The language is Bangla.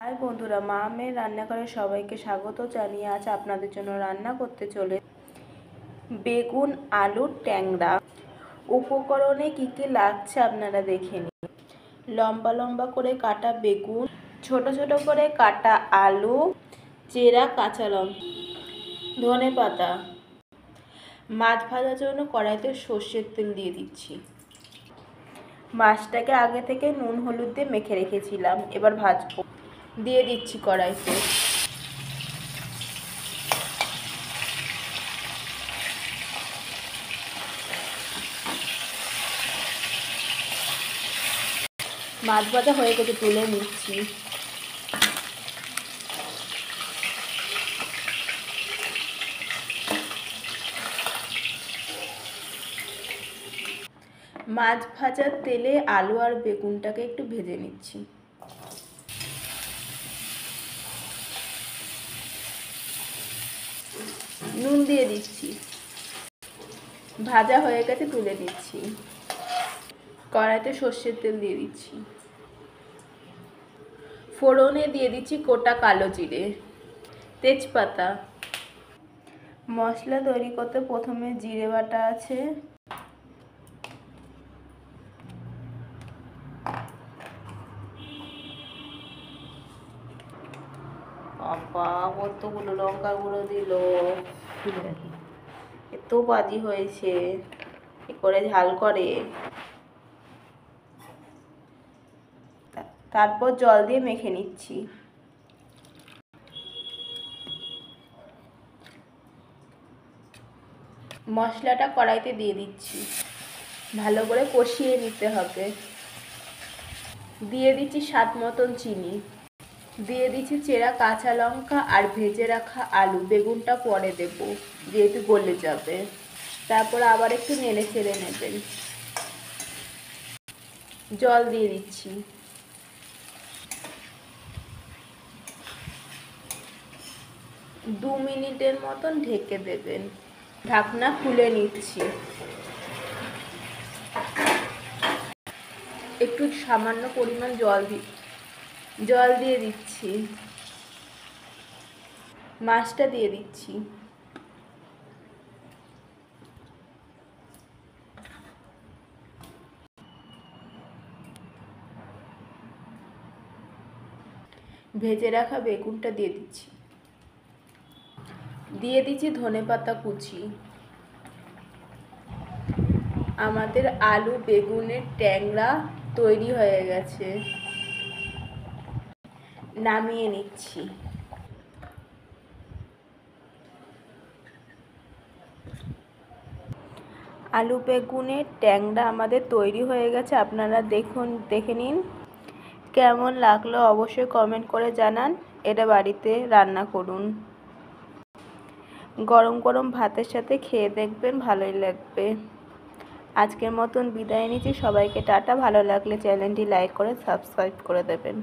হাই বন্ধুরা, মা মেয়ের রান্নাঘরে সবাইকে স্বাগত জানিয়ে আজ আপনাদের জন্য রান্না করতে চলে বেগুন আলুর ট্যাংরা। উপকরণে কি কি লাগছে আপনারা দেখে নিন। লম্বা লম্বা করে কাটা বেগুন, ছোট ছোট করে কাটা আলু, চেরা কাঁচা লঙ্কা, ধনেপাতা। মাছ ভাজার জন্য কড়াইতে সর্ষের তেল দিয়ে দিচ্ছি। মাছটাকে আগে থেকে নুন হলুদ দিয়ে মেখে রেখেছিলাম, এবার ভাজবো। দিয়ে দিচ্ছি কড়াইতে। মাছ ভাজা হয়ে গেছে, তুলে নিচ্ছি। মাছ ভাজার তেলে আলু আর বেগুনটাকে একটু ভেজে নিচ্ছি। নুন দিয়ে দিচ্ছি। ভাজা হয়ে গেছে, তুলে নিচ্ছি। কড়াইতে সর্ষের তেল দিয়ে দিচ্ছি। ফোড়নে দিয়ে দিচ্ছি গোটা কালো জিরে, তেজপাতা। মশলা তৈরি করতে প্রথমে জিরে বাটা আছে, বাবা কতগুলো লঙ্কা গুঁড়ো দিল, এত বাজি হয়েছে, কি করে ঝাল করে। তারপর জল দিয়ে মেখে নিচ্ছি। মশলাটা কড়াইতে দিয়ে দিচ্ছি, ভালো করে কষিয়ে নিতে হবে। দিয়ে দিচ্ছি স্বাদ মতন চিনি, দিয়ে দিচ্ছি চেরা কাঁচা লঙ্কা আর ভেজে রাখা আলু। বেগুনটা পরে দেব, যেহেতু গলে যাবে। তারপর আবার একটু নেড়ে চেড়ে নেবেন। জল দিয়ে দিচ্ছি। দু মিনিটের মতন ঢেকে দেবেন। ঢাকনা খুলে নিচ্ছি। একটু সামান্য পরিমাণ জল দিয়ে দিচ্ছি। মাছটা দিয়ে দিচ্ছি। ভেজে রাখা বেগুনটা দিয়ে দিচ্ছি। দিয়ে দিচ্ছি ধনেপাতা কুচি। আমাদের আলু বেগুনের ট্যাংরা তৈরি হয়ে গেছে। নামিয়ে নিচ্ছি। আলু বেগুনের ট্যাংরা আমাদের তৈরি হয়ে গেছে। আপনারা দেখে নিন। কেমন লাগলো অবশ্যই কমেন্ট করে জানান। এটা বাড়িতে রান্না করুন। গরম গরম ভাতের সাথে খেয়ে দেখবেন, ভালোই লাগবে। আজকের মতন বিদায় নিচ্ছি। সবাইকে টাটা। ভালো লাগলে চ্যানেলটি লাইক করে সাবস্ক্রাইব করে দেবেন।